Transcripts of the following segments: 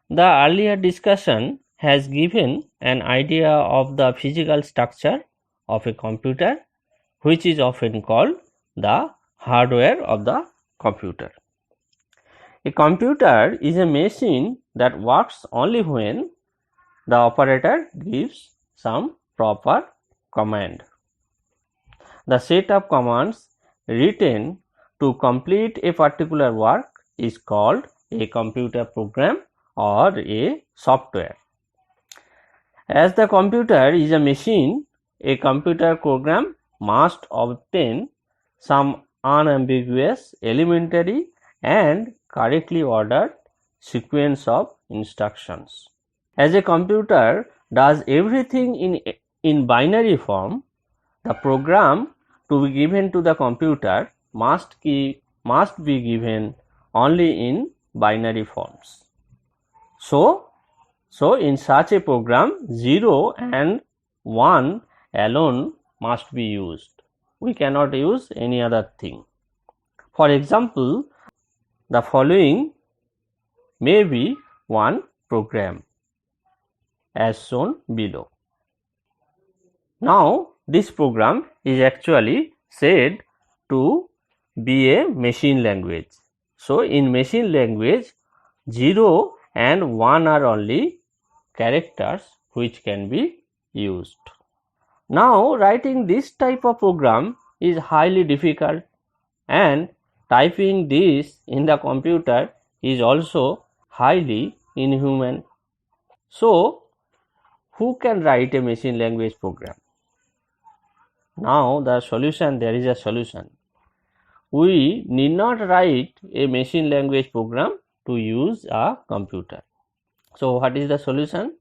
The earlier discussion has given an idea of the physical structure of a computer, which is often called the hardware of the computer. A computer is a machine that works only when the operator gives some proper command. The set of commands written to complete a particular work is called a computer program or a software. As the computer is a machine, a computer program must obtain some unambiguous, elementary and correctly ordered sequence of instructions. As a computer does everything in binary form, the program to be given to the computer must be given only in binary forms. So in such a program, 0 and 1 alone must be used. We cannot use any other thing. For example, the following may be one program as shown below. Now, this program is actually said to be a machine language. So, in machine language, 0 and 1 are only characters which can be used. Now, writing this type of program is highly difficult, and typing this in the computer is also highly inhuman. So, who can write a machine language program? Now, there is a solution. We need not write a machine language program to use a computer. So, what is the solution?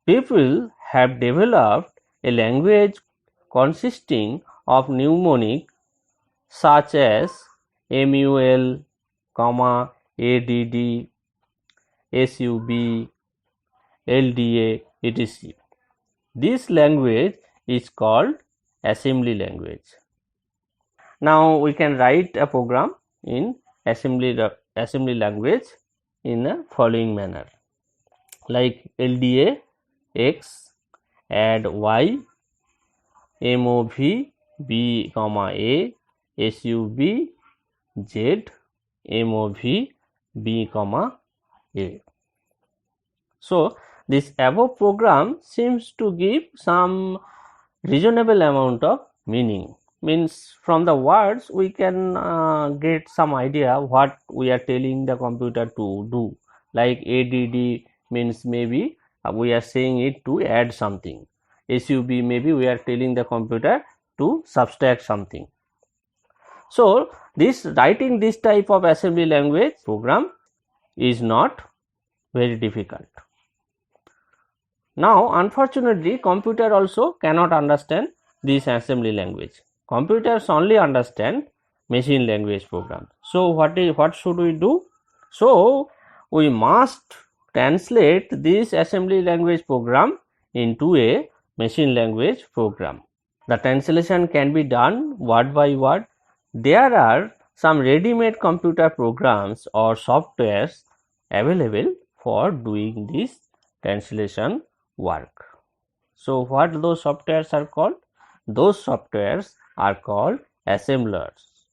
People have developed a language consisting of mnemonic such as MUL, ADD, SUB, LDA, etc. This language is called assembly language. Now we can write a program in assembly language in the following manner, like LDA X add Y, MOV B, A, SUB Z, MOV B, A. So this above program seems to give some reasonable amount of meaning. Means from the words we can get some idea what we are telling the computer to do. Like ADD means maybe we are saying it to add something. SUB maybe we are telling the computer to subtract something. So this writing this type of assembly language program is not very difficult. Now unfortunately computer also cannot understand this assembly language. Computers only understand machine language program. So what should we do? So we must translate this assembly language program into a machine language program. The translation can be done word by word. There are some ready-made computer programs or softwares available for doing this translation work. So what those softwares are called? Those softwares are called assemblers.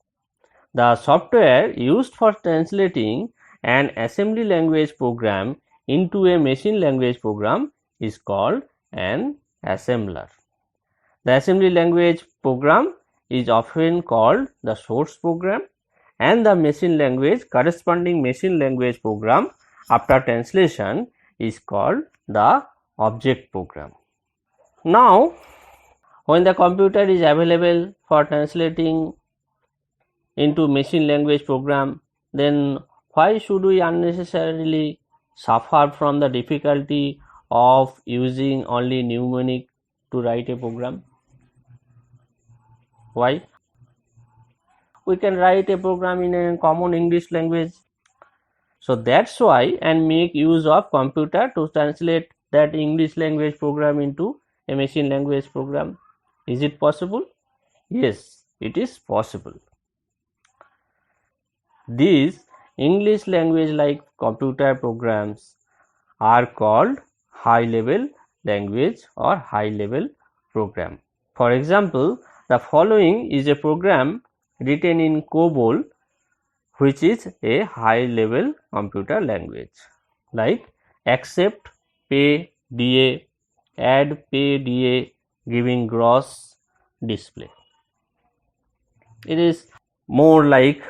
The software used for translating an assembly language program into a machine language program is called an assembler. The assembly language program is often called the source program, and the corresponding machine language program after translation is called the object program. Now, when the computer is available for translating into machine language program, then why should we unnecessarily suffer from the difficulty of using only mnemonic to write a program? Why? We can write a program in a common English language. So that's why, and make use of computer to translate that English language program into a machine language program. Is it possible? Yes, it is possible. These English language like computer programs are called high level language or high level program. For example, the following is a program written in COBOL, which is a high level computer language, like accept, pay, DA, add, pay, DA, giving gross, display. It is more like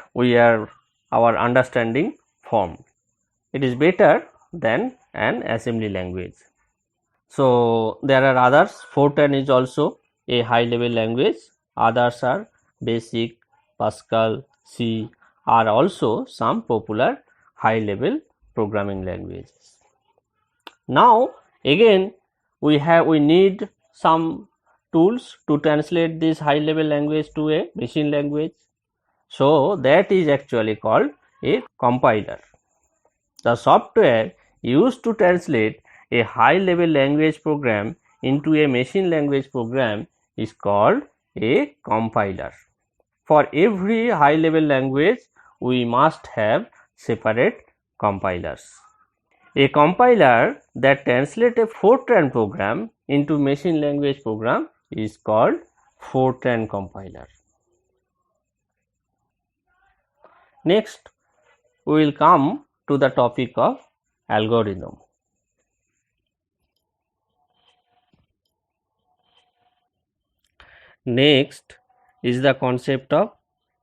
our understanding form. It is better than an assembly language. So there are others. Fortran is also a high level language. Others are Basic, Pascal, C are also some popular high level programming languages. Now again we need some tools to translate this high level language to a machine language. So that is actually called a compiler. The software used to translate a high level language program into a machine language program is called a compiler. For every high level language, we must have separate compilers. A compiler that translates a Fortran program into machine language program is called Fortran compiler. Next, we will come to the topic of algorithm. Next is the concept of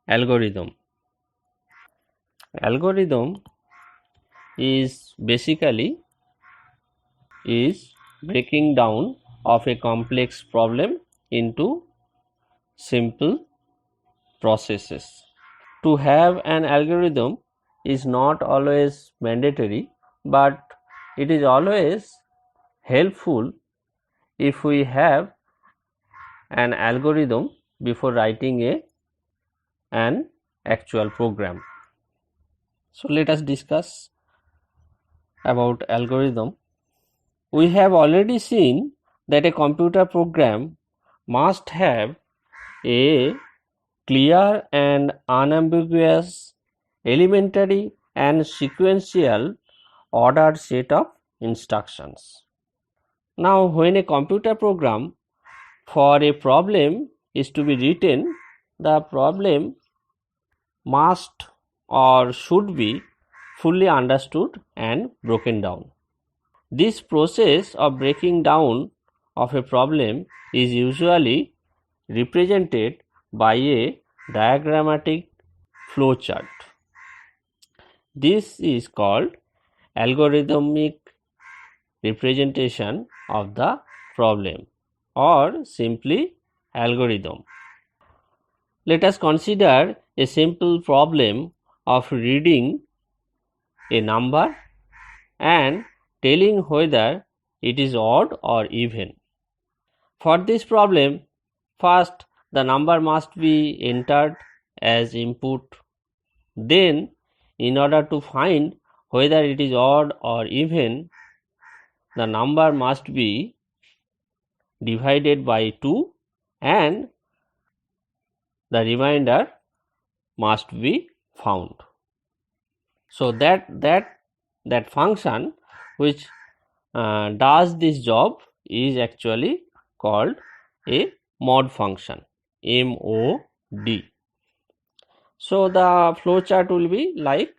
algorithm. Algorithm is basically breaking down of a complex problem into simple processes. To have an algorithm is not always mandatory, but it is always helpful if we have an algorithm before writing an actual program. So let us discuss about algorithm. We have already seen that a computer program must have a clear and unambiguous, elementary and sequential ordered set of instructions. Now when a computer program for a problem is to be written, the problem must or should be fully understood and broken down. This process of breaking down of a problem is usually represented by a diagrammatic flowchart. This is called algorithmic representation of the problem, or simply algorithm. Let us consider a simple problem of reading a number and telling whether it is odd or even. For this problem, first the number must be entered as input. Then, in order to find whether it is odd or even, the number must be divided by 2 and the remainder must be found. So that function which does this job is actually called a mod function, MOD. So the flowchart will be like,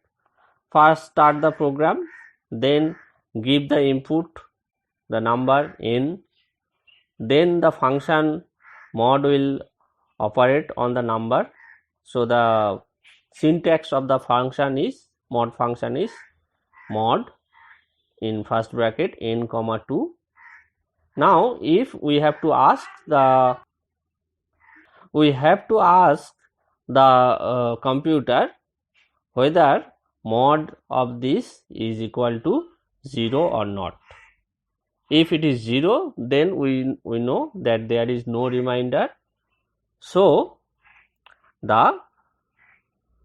first start the program, then give the input, the number n, then the function mod will operate on the number. So the syntax of the function is, mod function is mod in first bracket n comma 2. Now if we have to ask the computer whether mod of this is equal to 0 or not. If it is 0, then we know that there is no remainder, so the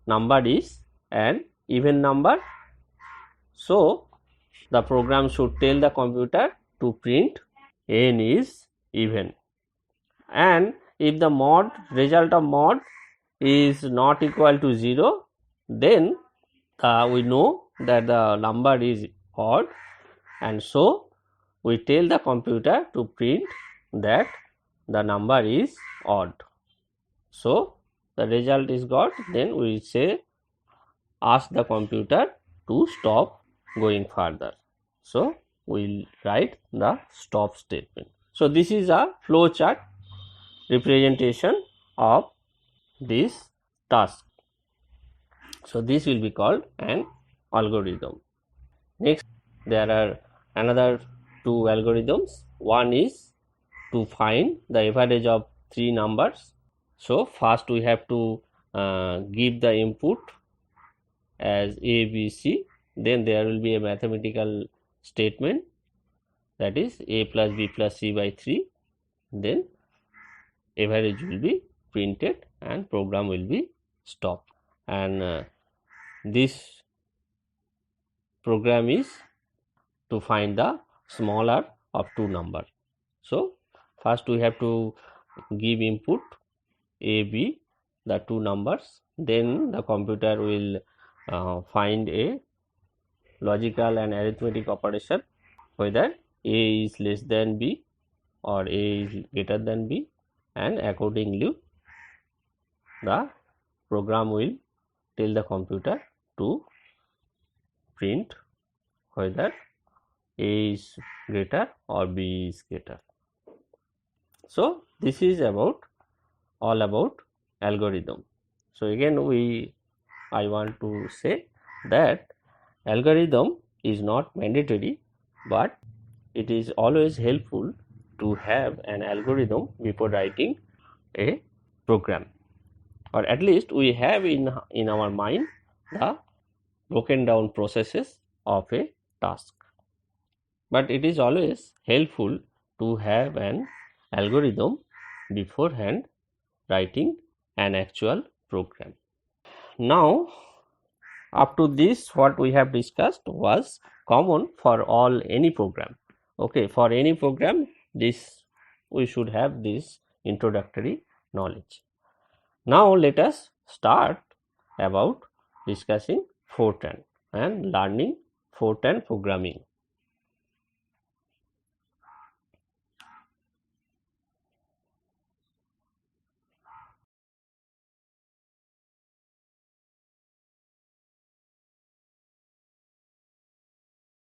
number is an even number. So the program should tell the computer to print n is even, and if the result of mod is not equal to 0, then we know that the number is odd, and so we tell the computer to print that the number is odd. So the result is got, then we say ask the computer to stop going further. So we'll write the stop statement. So this is a flowchart representation of this task. So this will be called an algorithm. Next, there are another two algorithms. One is to find the average of three numbers. So first we have to give the input as A, B, C. Then there will be a mathematical statement, that is A plus B plus C by 3. Then average will be printed and program will be stopped. And this program is to find the smaller of two numbers. So first we have to give input A, B, the two numbers. Then the computer will find a logical and arithmetic operation whether A is less than B or A is greater than B, and accordingly the program will tell the computer to print whether A is greater or B is greater. So this is all about algorithm. So again I want to say that algorithm is not mandatory, but it is always helpful to have an algorithm before writing a program, or at least we have in our mind the broken down processes of a task. But it is always helpful to have an algorithm beforehand writing an actual program. Now, up to this, what we have discussed was common for any program. Okay, for any program, this we should have this introductory knowledge. Now let us start about discussing Fortran and learning Fortran programming.